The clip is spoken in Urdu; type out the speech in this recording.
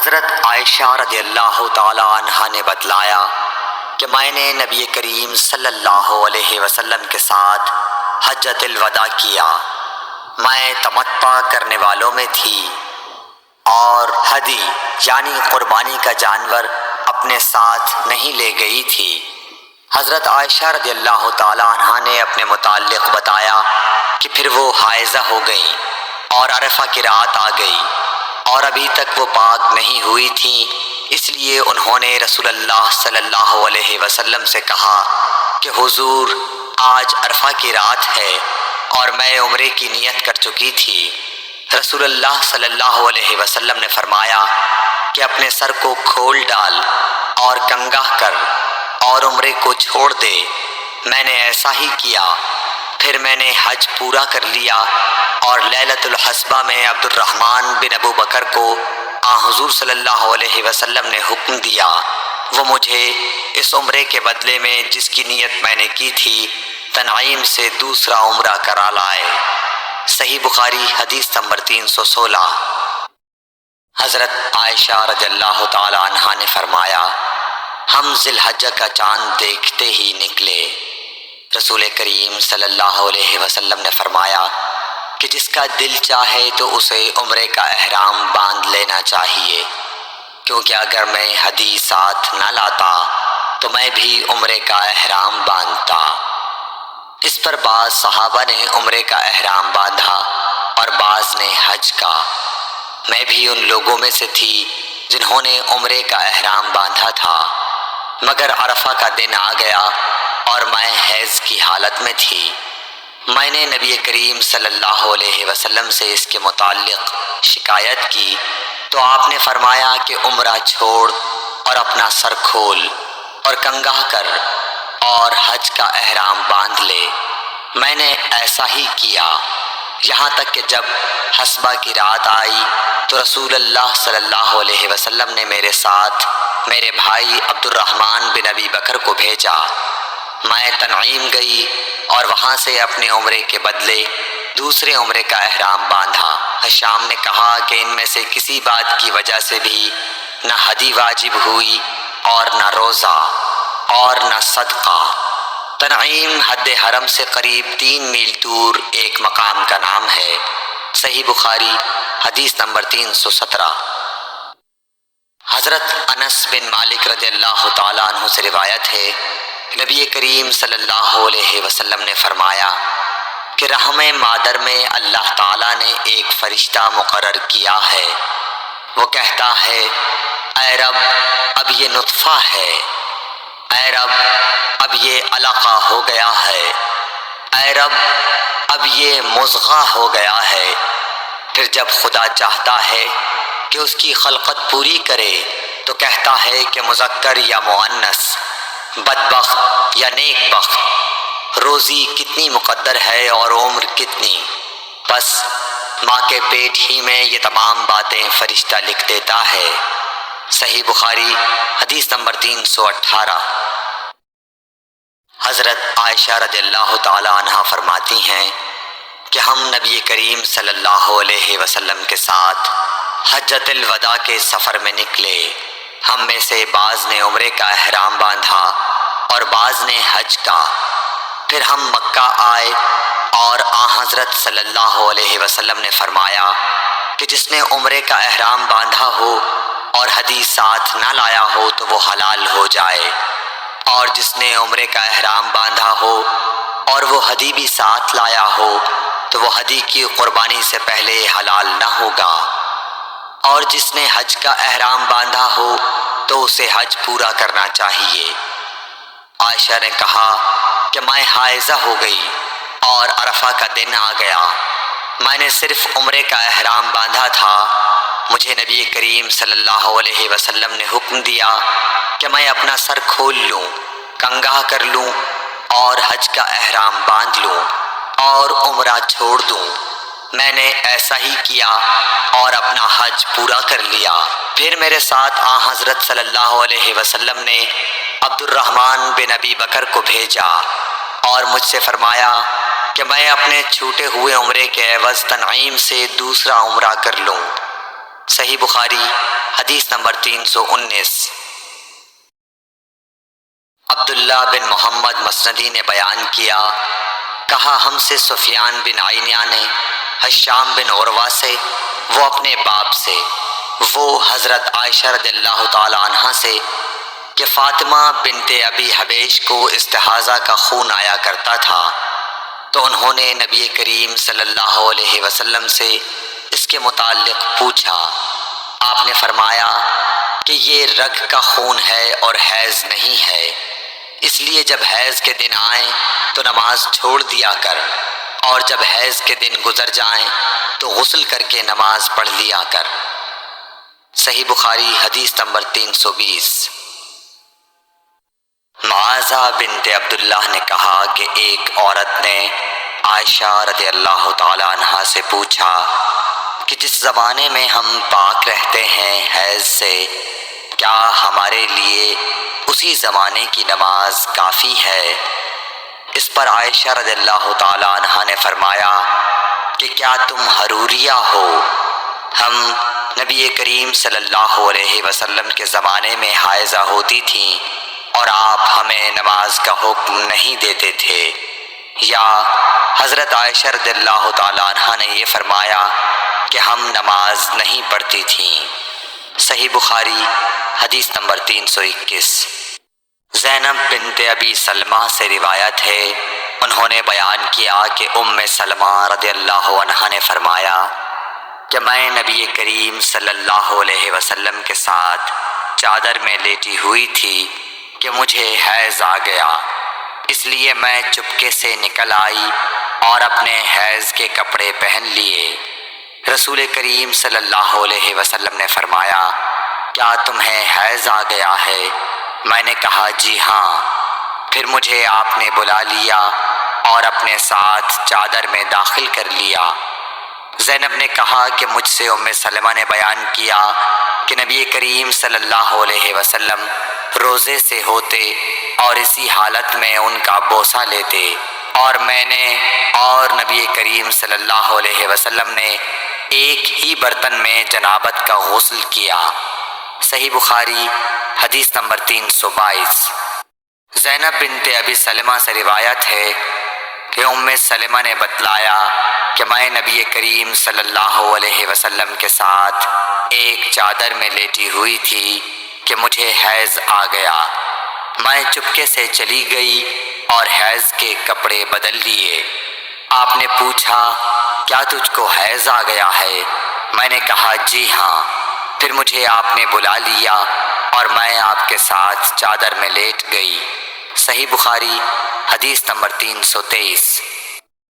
حضرت عائشہ رضی اللہ تعالی عنہا نے بتلایا کہ میں نے نبی کریم صلی اللہ علیہ وسلم کے ساتھ حجۃ الوداع کیا۔ میں تمتع کرنے والوں میں تھی اور ہدی یعنی قربانی کا جانور اپنے ساتھ نہیں لے گئی تھی۔ حضرت عائشہ رضی اللہ تعالی عنہا نے اپنے متعلق بتایا کہ پھر وہ حائضہ ہو گئیں اور عرفہ کی رات آ گئی اور ابھی تک وہ پاک نہیں ہوئی تھیں، اس لیے انہوں نے رسول اللہ صلی اللہ علیہ وسلم سے کہا کہ حضور آج عرفہ کی رات ہے اور میں عمرے کی نیت کر چکی تھی۔ رسول اللہ صلی اللہ علیہ وسلم نے فرمایا کہ اپنے سر کو کھول ڈال اور کنگھا کر اور عمرے کو چھوڑ دے۔ میں نے ایسا ہی کیا، پھر میں نے حج پورا کر لیا اور لیلۃ الحصبہ میں عبد الرحمن بن ابو بکر کو حضور صلی اللہ علیہ وسلم نے حکم دیا، وہ مجھے اس عمرے کے بدلے میں جس کی نیت میں نے کی تھی تنعیم سے دوسرا عمرہ کرا لائے۔ صحیح بخاری حدیث نمبر 316۔ حضرت عائشہ رضی اللہ تعالی عنہا نے فرمایا، ہم ذی الحجہ کا چاند دیکھتے ہی نکلے۔ رسول کریم صلی اللہ علیہ وسلم نے فرمایا کہ جس کا دل چاہے تو اسے عمرے کا احرام باندھ لینا چاہیے، کیونکہ اگر میں ہدی ساتھ نہ لاتا تو میں بھی عمرے کا احرام باندھتا۔ اس پر بعض صحابہ نے عمرے کا احرام باندھا اور بعض نے حج کا۔ میں بھی ان لوگوں میں سے تھی جنہوں نے عمرے کا احرام باندھا تھا، مگر عرفہ کا دن آ گیا اور میں حیض کی حالت میں تھی۔ میں نے نبی کریم صلی اللہ علیہ وسلم سے اس کے متعلق شکایت کی تو آپ نے فرمایا کہ عمرہ چھوڑ اور اپنا سر کھول اور کنگھا کر اور حج کا احرام باندھ لے۔ میں نے ایسا ہی کیا، یہاں تک کہ جب حصبہ کی رات آئی تو رسول اللہ صلی اللہ علیہ وسلم نے میرے ساتھ میرے بھائی عبد الرحمن بن ابی بکر کو بھیجا۔ میں تنعیم گئی اور وہاں سے اپنے عمرے کے بدلے دوسرے عمرے کا احرام باندھا۔ حشام نے کہا کہ ان میں سے کسی بات کی وجہ سے بھی نہ ہدی واجب ہوئی اور نہ روزہ اور نہ صدقہ۔ تنعیم حد حرم سے قریب 3 میل دور ایک مقام کا نام ہے۔ صحیح بخاری حدیث نمبر 317۔ حضرت انس بن مالک رضی اللہ تعالیٰ عنہ سے روایت ہے، نبی کریم صلی اللہ علیہ وسلم نے فرمایا کہ رحم مادر میں اللہ تعالیٰ نے ایک فرشتہ مقرر کیا ہے، وہ کہتا ہے اے رب اب یہ نطفہ ہے، اے رب اب یہ علقہ ہو گیا ہے، اے رب اب یہ مضغہ ہو گیا ہے۔ پھر جب خدا چاہتا ہے کہ اس کی خلقت پوری کرے تو کہتا ہے کہ مذکر یا مؤنث، بدبخت یا نیک بخت، روزی کتنی مقدر ہے اور عمر کتنی۔ بس ماں کے پیٹ ہی میں یہ تمام باتیں فرشتہ لکھ دیتا ہے۔ صحیح بخاری حدیث نمبر 318۔ حضرت عائشہ رضی اللہ تعالی عنہا فرماتی ہیں کہ ہم نبی کریم صلی اللہ علیہ وسلم کے ساتھ حجۃ الوداع کے سفر میں نکلے۔ ہم میں سے بعض نے عمرے کا احرام باندھا اور بعض نے حج کا۔ پھر ہم مکہ آئے اور حضرت صلی اللہ علیہ وسلم نے فرمایا کہ جس نے عمرے کا احرام باندھا ہو اور ہدی ساتھ نہ لایا ہو تو وہ حلال ہو جائے، اور جس نے عمرے کا احرام باندھا ہو اور وہ ہدی بھی ساتھ لایا ہو تو وہ ہدی کی قربانی سے پہلے حلال نہ ہوگا، اور جس نے حج کا احرام باندھا ہو تو اسے حج پورا کرنا چاہیے۔ عائشہ نے کہا کہ میں حائضہ ہو گئی اور عرفہ کا دن آ گیا، میں نے صرف عمرے کا احرام باندھا تھا، مجھے نبی کریم صلی اللہ علیہ وسلم نے حکم دیا کہ میں اپنا سر کھول لوں، کنگھا کر لوں اور حج کا احرام باندھ لوں اور عمرہ چھوڑ دوں۔ میں نے ایسا ہی کیا اور اپنا حج پورا کر لیا۔ پھر میرے ساتھ حضرت صلی اللہ علیہ وسلم نے عبد الرحمن بن ابی بکر کو بھیجا اور مجھ سے فرمایا کہ میں اپنے چھوٹے ہوئے عمرے کے عوض تنعیم سے دوسرا عمرہ کر لوں۔ صحیح بخاری حدیث نمبر 319۔ عبداللہ بن محمد مسندی نے بیان کیا، کہا ہم سے سفیان بن عینیہ نے ہشام بن عروہ سے، وہ اپنے باپ سے، وہ حضرت عائشہ رضی اللہ تعالی عنہا سے کہ فاطمہ بنت ابی حبیش کو استحاضہ کا خون آیا کرتا تھا، تو انہوں نے نبی کریم صلی اللہ علیہ وسلم سے اس کے متعلق پوچھا۔ آپ نے فرمایا کہ یہ رگ کا خون ہے اور حیض نہیں ہے، اس لیے جب حیض کے دن آئیں تو نماز چھوڑ دیا کر، اور جب حیض کے دن گزر جائیں تو غسل کر کے نماز پڑھ لیا کر۔ صحیح بخاری حدیث نمبر 320۔ معاذہ بنت عبداللہ نے کہا کہ ایک عورت نے عائشہ رضی اللہ تعالی عنہا سے پوچھا کہ جس زمانے میں ہم پاک رہتے ہیں حیض سے، کیا ہمارے لیے اسی زمانے کی نماز کافی ہے؟ اس پر عائشہ رضی اللہ تعالی عنہا نے فرمایا کہ کیا تم حروریہ ہو؟ ہم نبی کریم صلی اللہ علیہ وسلم کے زمانے میں حائضہ ہوتی تھیں اور آپ ہمیں نماز کا حکم نہیں دیتے تھے، یا حضرت عائشہ رضی اللہ تعالی عنہا نے یہ فرمایا کہ ہم نماز نہیں پڑھتی تھیں۔ صحیح بخاری حدیث نمبر 321۔ زینب بنت ابی سلمہ سے روایت ہے، انہوں نے بیان کیا کہ ام سلمہ رضی اللہ عنہا نے فرمایا کہ میں نبی کریم صلی اللہ علیہ وسلم کے ساتھ چادر میں لیٹی ہوئی تھی کہ مجھے حیض آ گیا، اس لیے میں چپکے سے نکل آئی اور اپنے حیض کے کپڑے پہن لیے۔ رسول کریم صلی اللہ علیہ وسلم نے فرمایا، کیا تمہیں حیض آ گیا ہے؟ میں نے کہا جی ہاں۔ پھر مجھے آپ نے بلا لیا اور اپنے ساتھ چادر میں داخل کر لیا۔ زینب نے کہا کہ مجھ سے ام سلمہ نے بیان کیا کہ نبی کریم صلی اللہ علیہ وسلم روزے سے ہوتے اور اسی حالت میں ان کا بوسہ لیتے، اور میں نے اور نبی کریم صلی اللہ علیہ وسلم نے ایک ہی برتن میں جنابت کا غسل کیا۔ صحیح بخاری حدیث نمبر 322۔ زینب بنت ابی سلمہ سے روایت ہے کہ ام سلمہ نے بتلایا کہ میں نبی کریم صلی اللہ علیہ وسلم کے ساتھ ایک چادر میں لیٹی ہوئی تھی کہ مجھے حیض آ گیا۔ میں چپکے سے چلی گئی اور حیض کے کپڑے بدل لیے۔ آپ نے پوچھا، کیا تجھ کو حیض آ گیا ہے؟ میں نے کہا جی ہاں۔ پھر مجھے آپ نے بلا لیا اور میں آپ کے ساتھ چادر میں لیٹ گئی۔ صحیح بخاری حدیث نمبر 323۔